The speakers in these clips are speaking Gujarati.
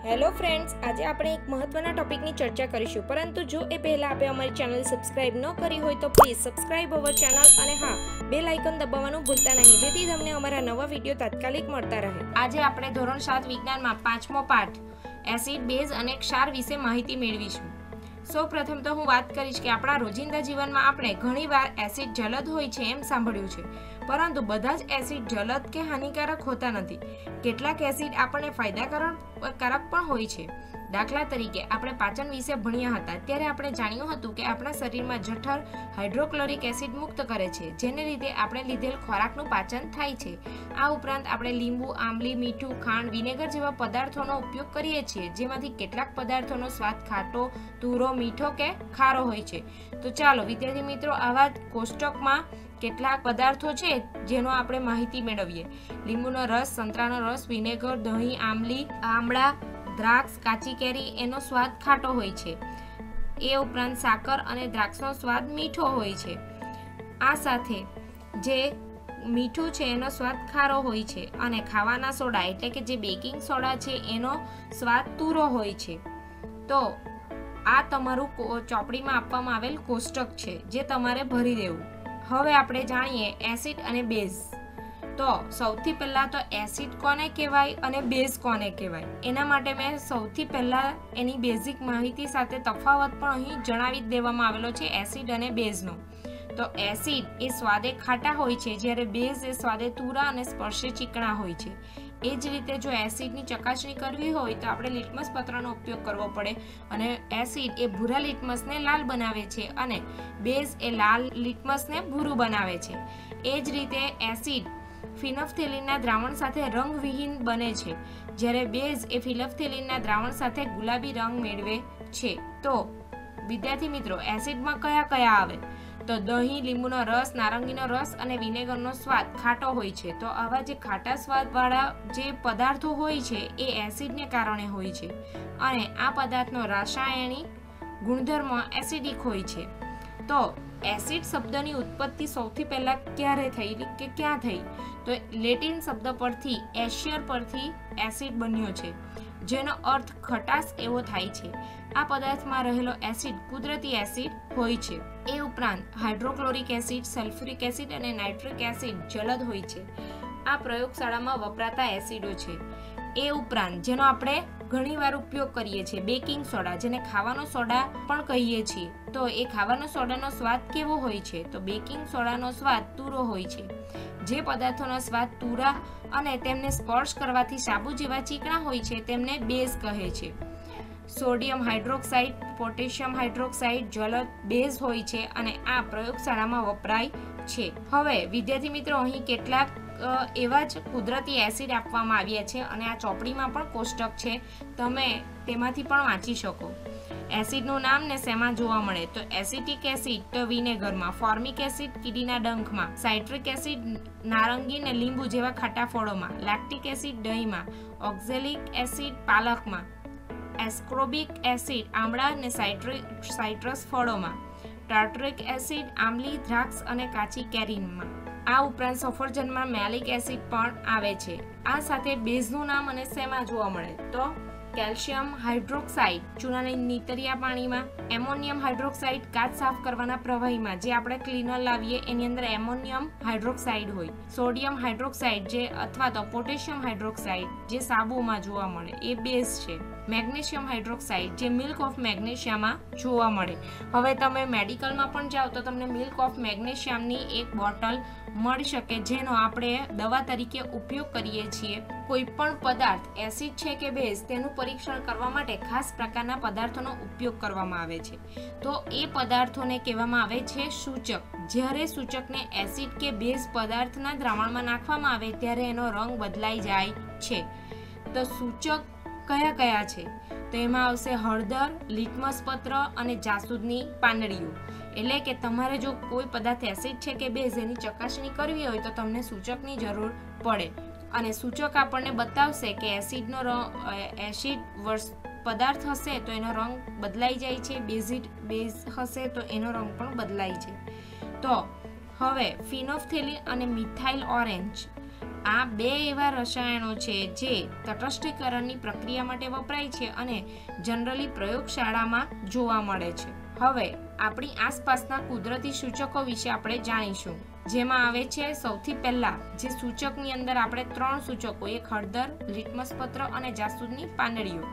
હેલો ફ્રેન્ડ્સ, આજે આપણે એક મહત્વના ટોપિકની ચર્ચા કરીશું, પરંતુ જો એ પહેલા આપણે અમારી ચેનલ સબસ્ક્રાઇબ ન કરી હોય તો પ્લીઝ સબસ્ક્રાઇબ અવર ચેનલ અને હા, બેલ આઇકન દબાવવાનું ભૂલતા નહીં, જેથી તમને અમારા નવા વિડીયો તાત્કાલિક મળતા રહે। આજે આપણે ધોરણ 7 વિજ્ઞાનમાં 5મો પાઠ એસિડ, બેઝ અને ક્ષાર વિશે માહિતી મેળવીશું। સૌપ્રથમ તો હું વાત કરીશ કે આપણા રોજિંદા જીવનમાં આપણે ઘણીવાર એસિડ જલદ હોય છે એમ સાંભળ્યું છે, પરંતુ બધા જ એસિડ જલદ કે હાનિકારક હોતા નથી। કેટલાક એસિડ આપણને ફાયદાકારક પણ હોય છે। દાખલા તરીકે આપણે પાચન વિશે ભણ્યા હતા ત્યારે આપણે જાણ્યું હતું કે આપણા શરીરમાં જઠર હાઇડ્રોક્લોરિક એસિડ મુક્ત કરે છે, જેને લીધે આપણે લીધેલ ખોરાકનું પાચન થાય છે। આ ઉપરાંત આપણે લીંબુ, આંબલી, મીઠું, ખાંડ, વિનેગર જેવા પદાર્થોનો ઉપયોગ કરીએ છીએ, જેમાંથી કેટલાક પદાર્થોનો સ્વાદ ખાટો, તુરો, મીઠો કે ખારો હોય છે। તો ચાલો વિદ્યાર્થી મિત્રો, આવા કોષ્ટકમાં કેટલાક પદાર્થો છે જેનો આપણે માહિતી મેળવીએ। લીંબુનો રસ, સંતરાનો રસ, વિનેગર, દહીં, આંબલી, આમળા, દ્રાક્ષ, કાચી કેરી એનો સ્વાદ ખાટો હોય છે। એ ઉપરાંત સાકર અને દ્રાક્ષનો સ્વાદ મીઠો હોય છે। આ સાથે જે મીઠું છે એનો સ્વાદ ખારો હોય છે, અને ખાવાના સોડા એટલે કે જે બેકિંગ સોડા છે એનો સ્વાદ તુરો હોય છે। તો આ તમારું ચોપડીમાં આપવામાં આવેલ કોષ્ટક છે જે તમારે ભરી દેવું। હવે આપણે જાણીએ એસિડ અને બેઝ। તો સૌથી પહેલા તો એસિડ કોને કહેવાય અને બેઝ કોને કહેવાય, એના માટે મેં સૌથી પહેલા એની બેઝિક માહિતી સાથે તફાવત પણ અહીં જણાવી દેવામાં આવેલો છે એસિડ અને બેઝનો। તો એસિડ એ સ્વાદે ખાટા હોય છે, જ્યારે બેઝ એ સ્વાદે તુરા અને સ્પર્શે ચીકણા હોય છે। એ જ રીતે જો એસિડની ચકાસણી કરવી હોય તો આપણે લિટમસ પત્રનો ઉપયોગ કરવો પડે, અને એસિડ એ ભૂરા લિટમસને લાલ બનાવે છે અને બેઝ એ લાલ લિટમસને ભૂરું બનાવે છે। એ જ રીતે એસિડ ફિનોલ્ફથેલિનના દ્રાવણ સાથે રંગવિહીન બને છે, જ્યારે બેઝ એ ફિનોલ્ફથેલિનના દ્રાવણ સાથે ગુલાબી રંગ મેળવે છે। તો વિદ્યાર્થી મિત્રો, એસિડમાં કયા કયા આવે? તો દહીં, લીંબુનો રસ, નારંગીનો રસ અને વિનેગરનો સ્વાદ ખાટો હોય છે। તો આવા જે ખાટા સ્વાદવાળા જે પદાર્થો હોય છે એ એસિડને કારણે હોય છે, અને આ પદાર્થનો રાસાયણિક ગુણધર્મ એસિડિક હોય છે। તો એસિડ શબ્દની ઉત્પત્તિ સૌથી પહેલા ક્યારે થઈ કે ક્યાં થઈ? તો લેટિન શબ્દ પરથી, એશિયર પરથી એસિડ બન્યો છે, જેનો અર્થ ખટાશ એવો થાય છે। આ પદાર્થમાં રહેલો એસિડ કુદરતી એસિડ હોય છે। એ ઉપરાંત હાઇડ્રોક્લોરિક એસિડ, સલ્ફ્યુરિક એસિડ અને નાઇટ્રિક એસિડ જલદ હોય છે। આ પ્રયોગશાળામાં વપરાતા એસિડો છે। એ ઉપરાંત જેનો આપણે ઘણીવાર ઉપયોગ કરીએ છીએ, બેકિંગ સોડા, જેને ખાવાનો સોડા પણ કહીએ છીએ। તો એ ખાવાનો સોડાનો સ્વાદ કેવો હોય છે? તો બેકિંગ સોડાનો સ્વાદ તુરો હોય છે। જે પદાર્થોનો સ્વાદ તુરા અને તેમને સ્પર્શ કરવાથી સાબુ જેવા ચીકણા હોય છે તેમને બેઝ કહે છે। સોડિયમ હાઇડ્રોક્સાઇડ, પોટેશિયમ હાઇડ્રોક્સાઇડ જલદ બેઝ હોય છે, અને આ પ્રયોગશાળામાં વપરાય છે। હવે વિદ્યાર્થી મિત્રો, અહીં કેટલાક એવા જ કુદરતી એસિડ આપવામાં આવ્યા છે, અને આ ચોપડીમાં પણ કોષ્ટક છે, તમે તેમાંથી પણ વાંચી શકો। એસિડનું નામ ને શેમાં જોવા મળે? તો એસિટિક એસિડ તો વિનેગરમાં, ફોર્મિક એસિડ કીડીના ડંખમાં, સાઇટ્રિક એસિડ નારંગી ને લીંબુ જેવા ખાટા ફળોમાં, લેક્ટિક એસિડ દહીંમાં, ઓક્ઝેલિક એસિડ પાલકમાં, એસ્કોર્બિક એસિડ આમળા અને સાઇટ્રસ ફળોમાં, ટાર્ટરિક એસિડ આંબલી, દ્રાક્ષ અને કાચી કેરીમાં। આ ઉપરાંત સફરજનમાં મેલિક એસિડ પણ આવે છે। આ સાથે બેઝનું નામ અને શેમાં જોવા મળે? તો કેલ્શિયમ હાઇડ્રોક્સાઇડ ચૂનાની નીતરિયા પાણીમાં, એમોનિયમ હાઇડ્રોક્સાઇડ કાચ સાફ કરવાના પ્રવાહીમાં, જે આપણે ક્લીનર લાવીએ એની અંદર એમોનિયમ હાઇડ્રોક્સાઇડ હોય, સોડિયમ હાઇડ્રોક્સાઇડ જે અથવા તો પોટેશિયમ હાઇડ્રોક્સાઇડ જે સાબુમાં જોવા મળે એ બેઝ છે, મેગ્નેશિયમ હાઇડ્રોક્સાઇડ જે મિલ્ક ઓફ મેગ્નેશિયામાં જોવા મળે। હવે તમે મેડિકલમાં પણ જાઓ તો તમને મિલ્ક ઓફ મેગ્નેશિયમની એક બોટલ મળી શકે, જેનો આપણે દવા તરીકે ઉપયોગ કરીએ છીએ। કોઈ પણ પદાર્થ એસિડ છે કે બેઝ તેનું પરીક્ષણ કરવા માટે ખાસ પ્રકારના પદાર્થોનો ઉપયોગ કરવામાં આવે છે। તો એ પદાર્થોને કહેવામાં આવે છે સૂચક। જ્યારે સૂચકને એસિડ કે બેઝ પદાર્થના દ્રાવણમાં નાખવામાં આવે ત્યારે એનો રંગ બદલાઈ જાય છે। તો સૂચક કયા કયા છે? તો એમાં આવશે હળદર, લિટમસ પત્ર અને જાસૂદની પાંદડીઓ। એટલે કે તમારે જો કોઈ પદાર્થ એસિડ છે કે બેઝ એની ચકાસણી કરવી હોય તો તમને સૂચકની જરૂર પડે, અને સૂચક આપણને બતાવશે કે એસિડ પદાર્થ હશે તો એનો રંગ બદલાઈ જાય છે, બેઝ હશે તો એનો રંગ પણ બદલાય છે। તો હવે ફિનોલ્ફથેલિન અને મિથાઇલ ઓરેન્જ આ બે એવા રસાયણો છે જે તટસ્થીકરણની પ્રક્રિયા માટે વપરાય છે અને જનરલી પ્રયોગશાળામાં જોવા મળે છે. હવે આપણી આસપાસના કુદરતી સૂચકો વિશે આપણે જાણીશું, જેમાં આવે છે સૌથી પહેલા જે સૂચકની અંદર આપણે 3 સૂચકો, એક હળદર, લિટમસ પત્ર અને જાસૂદની પાંદડીઓ.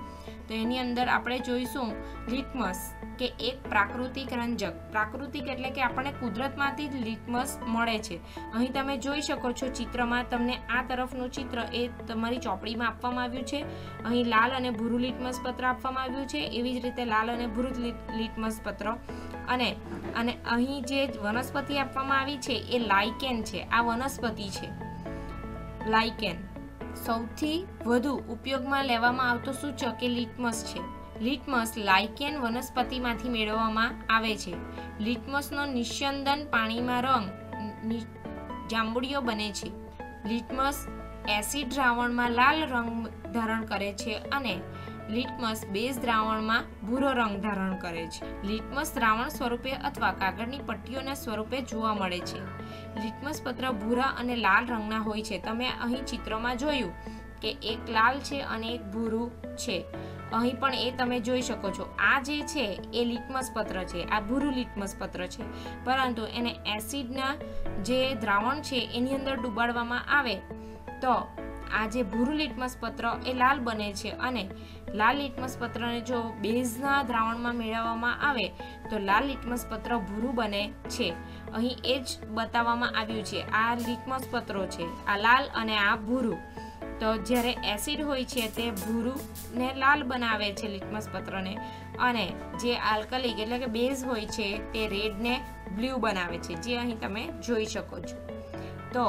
તો એની અંદર આપણે જોઈશું લિટમસ કે એક પ્રાકૃતિક રંજક. પ્રાકૃતિક એટલે કે આપણને કુદરતમાંથી જ લિટમસ મળે છે. અહીં તમે જોઈ શકો છો ચિત્રમાં, તમને આ તરફનું ચિત્ર એ તમારી ચોપડીમાં આપવામાં આવ્યું છે. અહીં લાલ અને ભૂરું લિટમસ પત્ર આપવામાં આવ્યું છે, એવી જ રીતે લાલ અને ભૂરું લિટમસ પત્ર. અને અહીં જે વનસ્પતિ આપવામાં આવી છે એ લાઇકેન છે. આ વનસ્પતિ છે લાઇકેન. સૌથી વધુ ઉપયોગમાં લેવામાં આવતો સૂચક એ લિટમસ છે. લિટમસ લાઇકેન વનસ્પતિમાંથી મેળવવામાં આવે છે. લિટમસનો નિસ્યંદન પાણીમાં રંગ જાંબુડિયો બને છે. લિટમસ એસિડ દ્રાવણમાં લાલ રંગ ધારણ કરે છે અને લિટમસ બેઝ દ્રાવણમાં ભૂરો રંગ ધારણ કરે છે. લિટમસ દ્રાવણ સ્વરૂપે અથવા કાગળની પટ્ટીઓના સ્વરૂપે જોવા મળે છે. લિટમસ પત્ર ભૂરા અને લાલ રંગના હોય છે. તમે અહીં ચિત્રમાં જોયું કે એક લાલ છે અને એક ભૂરું છે. અહીં પણ એ તમે જોઈ શકો છો. આ જે છે એ લિટમસ પત્ર છે, આ ભૂરું લિટમસ પત્ર છે, પરંતુ એને એસિડના જે દ્રાવણ છે એની અંદર ડુબાડવામાં આવે તો આ જે ભૂરું લિટમસ પત્ર એ લાલ બને છે અને લાલ લિટમસ પત્રને જો બેઝના દ્રાવણમાં મેળવવામાં આવે તો લાલ લિટમસ પત્ર ભૂરું બને છે. અહીં એ જ બતાવવામાં આવ્યું છે. આ લિટમસ પત્રો છે, આ લાલ અને આ ભૂરું. તો જ્યારે એસિડ હોય છે તે ભૂરું ને લાલ બનાવે છે લિટમસ પત્રને, અને જે આલ્કલિક એટલે કે બેઝ હોય છે તે રેડ ને બ્લુ બનાવે છે, જે અહીં તમે જોઈ શકો છો. તો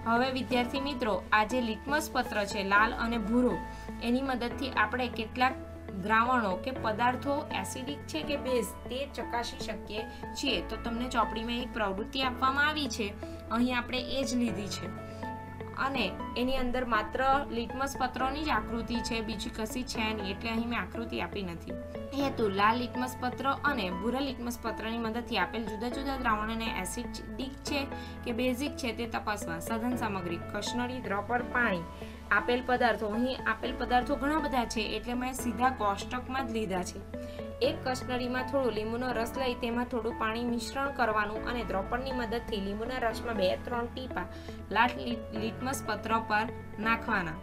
હવે વિદ્યાર્થી મિત્રો, આ જે લિટમસ પત્ર છે લાલ અને ભૂરું, એની મદદથી આપણે કેટલાક દ્રાવણો કે પદાર્થો એસિડિક છે કે બેઝ તે ચકાસી શકીએ છીએ. તો તમને ચોપડીમાં એક પ્રવૃત્તિ આપવામાં આવી છે, અહીં આપણે એ જ લીધી છે અને એની અંદર માત્ર લિટમસ પત્રોની જ આકૃતિ છે, બીજી કશી છે નહીં, એટલે અહીં મેં આકૃતિ આપી નથી. હેતુ લાલ લિટમસ પત્ર અને ભૂરા લિટમસ પત્રની મદદથી આપેલ જુદા જુદા દ્રાવણોને એસિડિક છે કે બેઝિક છે તે તપાસવા. સાધન સામગ્રી: કસનળી, દ્રપર, પાણી. આપેલ પદાર્થો, અહીં આપેલ પદાર્થો ઘણા બધા છે એટલે મેં સીધા કોષ્ટકમાં જ લીધા છે. એક કસનળીમાં થોડું લીંબુનો રસ લઈ તેમાં થોડું પાણી મિશ્રણ કરવાનું અને દ્રપણની મદદથી લીંબુના રસમાં 2-3 ટીપા લાલ લિટમસ પત્ર પર નાખવાના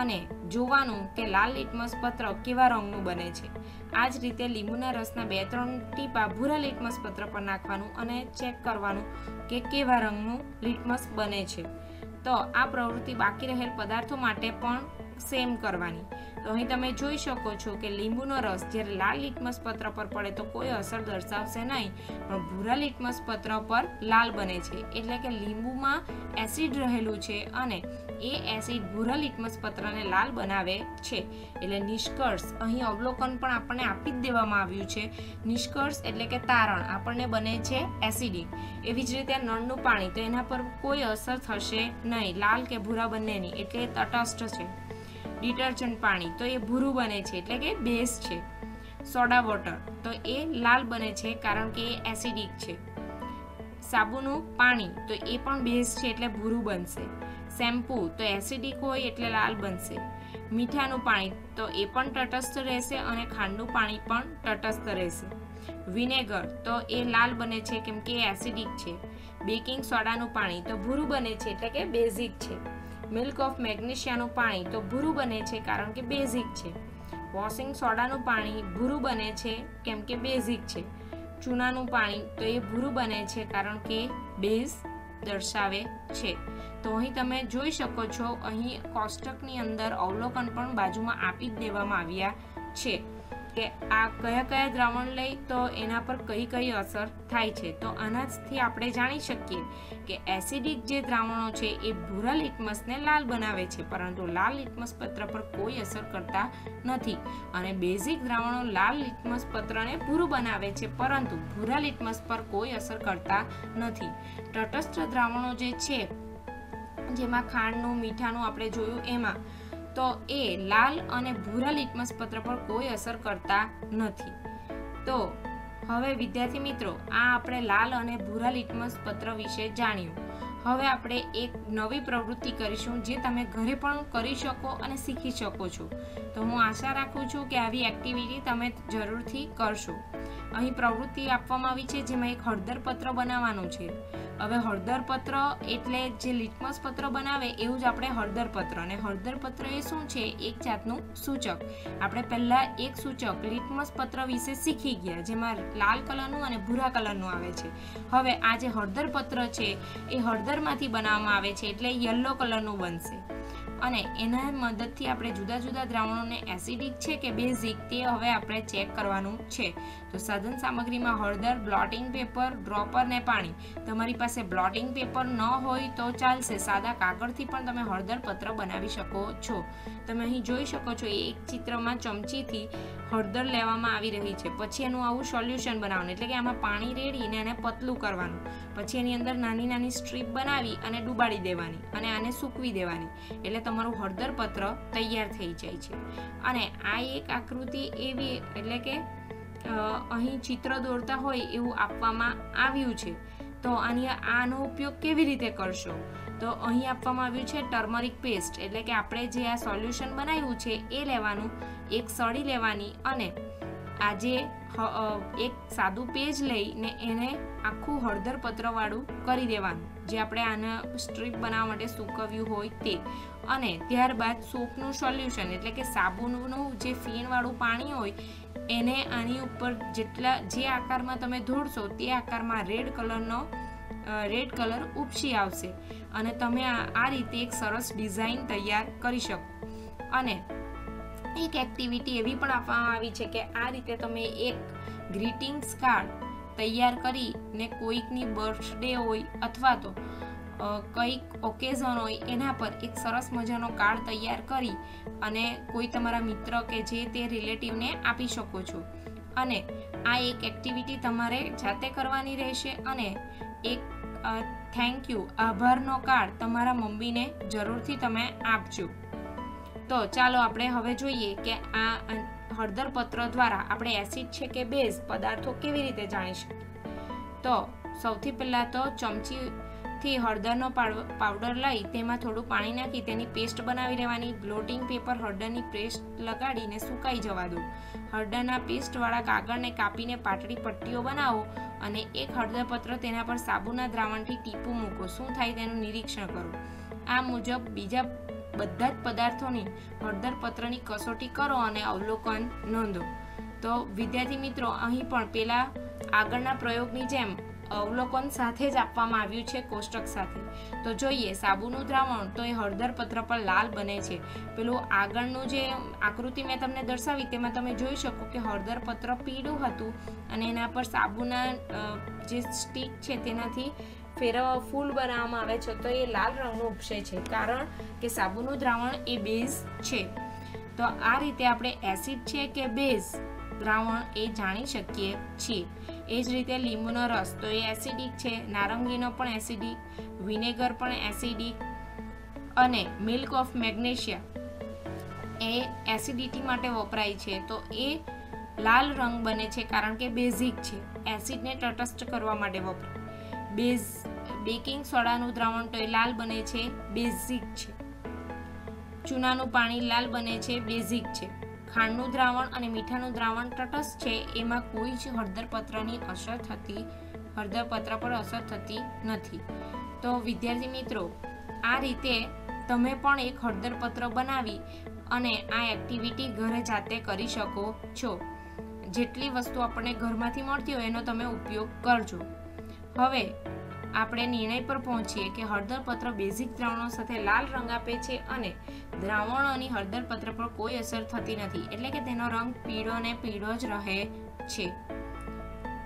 અને જોવાનું કે લાલ લિટમસ પત્ર કેવા રંગનું બને છે. આ જ રીતે લીંબુના રસના 2-3 ટીપા ભૂરા લિટમસ પત્ર પર નાખવાનું અને ચેક કરવાનું કે કેવા રંગનું લિટમસ બને છે. તો આ પ્રવૃત્તિ બાકી રહેલ પદાર્થો માટે પણ સેમ કરવાની. તો અહીં તમે જોઈ શકો છો કે લીંબુનો રસ જ્યારે લાલ લિટમસ પત્ર પર પડે તો કોઈ અસર દર્શાવશે નહીં, પણ ભૂરા લિટમસ પત્ર પર લાલ બને છે, એટલે કે લીંબુમાં એસિડ રહેલું છે અને એ એસિડ ભૂરા લિટમસ પત્રને લાલ બનાવે છે. એટલે નિષ્કર્ષ, અહીં અવલોકન પણ આપણને આપી જ દેવામાં આવ્યું છે. નિષ્કર્ષ એટલે કે તારણ, આપણને બને છે એસિડિક. એવી જ રીતે નળનું પાણી, તો એના પર કોઈ અસર થશે નહીં, લાલ કે ભૂરા બંનેની, એટલે તટસ્થ છે. ડિટર્જન્ટ પાણી, તો એ ભૂરું બને છે એટલે કે બેઝ છે. સોડા વોટર, તો એ લાલ બને છે કારણ કે એ એસિડિક છે. સાબુનું પાણી, તો એ પણ બેઝ છે એટલે ભૂરું બનશે. શેમ્પૂ, તો એસિડિક હોય એટલે લાલ બનશે. મીઠાનું પાણી, તો એ પણ તટસ્થ રહેશે અને ખાંડનું પાણી પણ તટસ્થ રહેશે. વિનેગર, તો એ લાલ બને છે કેમ કે એસિડિક છે. બેકિંગ સોડાનું પાણી, તો ભૂરું બને છે એટલે કે બેઝિક છે. મિલ્ક ઓફ મેગ્નેશિયાનું પાણી, તો ભૂરું બને છે કારણ કે બેઝિક છે. વોશિંગ સોડાનું પાણી ભૂરું બને છે કેમ કે બેઝિક છે. ચૂનાનું પાણી, તો એ ભૂરું બને છે કારણ કે બેઝ દર્શાવે છે. તો અહીં તમે જોઈ શકો છો, અહીં કોષ્ટકની અંદર અવલોકન પણ બાજુમાં આપી જ દેવામાં આવ્યા છે કે આ કયા કયા દ્રાવણ લઈ તો એના પર કઈ કઈ અસર થાય છે. તો આનાથી આપણે જાણી શકીએ કે એસિડિક જે દ્રાવણો છે એ ભૂરા લિટમસને લાલ બનાવે છે, પરંતુ લાલ લિટમસ પત્ર પર કોઈ અસર કરતા નથી, અને બેઝિક દ્રાવણો લાલ લિટમસ પત્રને ભૂરું બનાવે છે પરંતુ ભૂરા લિટમસ પર કોઈ અસર કરતા નથી. તટસ્થ દ્રાવણો જે છે, જેમાં ખાંડનું, મીઠાનું આપણે જોયું, એમાં તો એ લાલ અને ભૂરા લિટમસ પત્ર પર કોઈ અસર કરતા નથી. તો હવે વિદ્યાર્થી મિત્રો, આ આપણે લાલ અને ભૂરા લિટમસ પત્ર વિશે જાણ્યું. હવે આપણે એક નવી પ્રવૃત્તિ કરીશું જે તમે ઘરે પણ કરી શકો અને શીખી શકો છો. તો હું આશા રાખું છું કે આવી એક્ટિવિટી તમે જરૂરથી કરશો. અહીં પ્રવૃત્તિ આપવામાં આવી છે જેમાં એક હળદર પત્ર બનાવવાનું છે. હવે હળદર પત્ર એટલે જે લિટમસ પત્ર બનાવે એવું જ આપણે હળદર પત્ર, અને હળદર પત્ર એ શું છે? એક જાતનું સૂચક. આપણે પહેલા એક સૂચક લિટમસ પત્ર વિશે શીખી ગયા જેમાં લાલ કલરનું અને ભૂરા કલરનું આવે છે. હવે આ જે હળદર પત્ર છે એ હળદરમાંથી બનાવવામાં આવે છે એટલે યલો કલરનું બનશે, અને એના મદદથી આપણે જુદા જુદા દ્રાવણોને એસિડિક છે કે બેઝિક તે હવે આપણે ચેક કરવાનું છે. તો સાધન સામગ્રીમાં હળદર, બ્લોટિંગ પેપર, ડ્રોપર ને પાણી. તમારી પાસે બ્લોટિંગ પેપર ન હોય તો ચાલશે, સાદા કાગળથી પણ તમે હળદર પત્ર બનાવી શકો છો. તમે અહીં જોઈ શકો છો એક ચિત્રમાં ચમચીથી હળદર લેવામાં આવી રહી છે. પછી એનું આવું સોલ્યુશન બનાવવાનું, એટલે કે આમાં પાણી રેડીને એને પતલું કરવાનું. પછી એની અંદર નાની નાની સ્ટ્રીપ બનાવી અને ડુબાડી દેવાની અને આને સૂકવી દેવાની, એટલે તમારું હળદર પત્ર તૈયાર થઈ જાય છે. અને આ એક આકૃતિ એવી, એટલે કે અહીં ચિત્ર દોરતા હોય એવું આપવામાં આવ્યું છે. તો આનો ઉપયોગ કેવી રીતે કરશો? તો અહીં આપવામાં આવ્યું છે ટર્મરિક પેસ્ટ, એટલે કે આપણે જે આ સોલ્યુશન બનાવ્યું છે એ લેવાનું, એક સળી લેવાની અને આજે એક સાદું પેજ લઈને એને આખું હળદર પત્રવાળું કરી દેવાનું, જે આપણે આના સ્ટ્રીપ બનાવવા માટે સૂકવ્યું હોય તે. અને ત્યારબાદ સોપનું સોલ્યુશન, એટલે કે સાબુનું જે ફીણવાળું પાણી હોય એને આની ઉપર જે આકારમાં તમે ધોડશો તે આકારમાં રેડ કલર ઉપસી આવશે અને તમે આ રીતે એક સરસ ડિઝાઇન તૈયાર કરી શકો. અને એક એક્ટિવિટી એવી પણ આપવામાં આવી છે કે આ રીતે તમે એક ગ્રીટિંગ્સ કાર્ડ તૈયાર કરીને કોઈકની બર્થડે હોય અથવા તો કંઈક ઓકેઝન હોય એના પર એક સરસ મજાનો કાર્ડ તૈયાર કરી અને કોઈ તમારા મિત્ર કે જે તે રિલેટિવને આપી શકો છો. અને આ એક એક્ટિવિટી તમારે જાતે કરવાની રહેશે અને એક થેન્ક યુ, આભારનો કાર્ડ તમારા મમ્મીને જરૂરથી તમે આપજો. તો ચાલો આપણે હવે જોઈએ કે આ હળદર પત્ર દ્વારા આપણે એસિડ છે કે બેઝ પદાર્થો કેવી રીતે જાણી શકીએ. તો સૌથી પહેલાં તો ચમચીથી હળદરનો પાવડર લઈ તેમાં થોડું પાણી નાખી તેની પેસ્ટ બનાવી લેવાની. બ્લોટિંગ પેપર હળદરની પેસ્ટ લગાડીને સુકાઈ જવા દો. હળદરના પેસ્ટવાળા કાગળને કાપીને પાતળી પટ્ટીઓ બનાવો અને એક હળદર પત્ર તેના પર સાબુના દ્રાવણથી ટીપું મૂકો. શું થાય તેનું નિરીક્ષણ કરો. આ મુજબ બીજા બધા જ પદાર્થોની હળદર પત્રની કસોટી કરો અને અવલોકન નોંધો. તો વિદ્યાર્થી મિત્રો, અહીં પણ પેલા આગળના પ્રયોગની જેમ અવલોકન સાથે જ આપવામાં આવ્યું છે કોષ્ટક સાથે. તો જોઈએ સાબુનું દ્રાવણ, તો એ હળદર પત્ર પર લાલ બને છે. પેલું આગળનું જે આકૃતિ મેં તમને દર્શાવી તેમાં તમે જોઈ શકો કે હળદર પત્ર પીળું હતું અને એના પર સાબુના જે સ્ટીક છે તેનાથી ફૂલ બનાવવામાં આવે છે તો એ લાલ રંગનું ઉપસે છે, કારણ કે સાબુનું દ્રાવણ એ બેઝ છે. તો આ રીતે આપણે એસિડ છે કે બેઝ દ્રાવણ એ જાણી શકીએ છીએ. એ જ રીતે લીંબુનો રસ, તો એ એસિડિક છે. નારંગીનો પણ એસિડિક, વિનેગર પણ એસિડિક, અને milk of magnesia A acidity માટે વપરાય છે. તો એ લાલ રંગ બને છે કારણ કે બેઝિક છે, એસિડને તટસ્થ કરવા માટે વપરાય. બેકિંગ સોડાનું દ્રાવણ, તો એ લાલ બને છે, બેઝિક છે. ચૂનાનું પાણી લાલ બને છે, બેઝિક છે. ખાંડનું દ્રાવણ અને મીઠાનું દ્રાવણ તટસ્થ છે, એમાં કોઈ જ હળદર પત્ર પર અસર થતી નથી. તો વિદ્યાર્થી મિત્રો, આ રીતે તમે પણ એક હળદર પત્ર બનાવી અને આ એક્ટિવિટી ઘરે જાતે કરી શકો છો. જેટલી વસ્તુ આપણને ઘરમાંથી મળતી હોય એનો તમે ઉપયોગ કરજો. હવે આપણે નિર્ણય પર પહોંચીએ કે હળદર પત્ર બેઝિક દ્રાવણો સાથે લાલ રંગ આપે છે અને દ્રાવણોની હળદર પત્ર પર કોઈ અસર થતી નથી, એટલે કે તેનો રંગ પીળો ને પીળો જ રહે છે.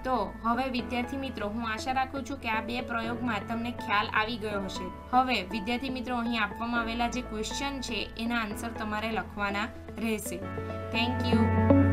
તો હવે વિદ્યાર્થી મિત્રો, હું આશા રાખું છું કે આ બે પ્રયોગમાં તમને ખ્યાલ આવી ગયો હશે. હવે વિદ્યાર્થી મિત્રો, અહીં આપવામાં આવેલા જે ક્વેશ્ચન છે એના આન્સર તમારે લખવાના રહેશે. Thank you.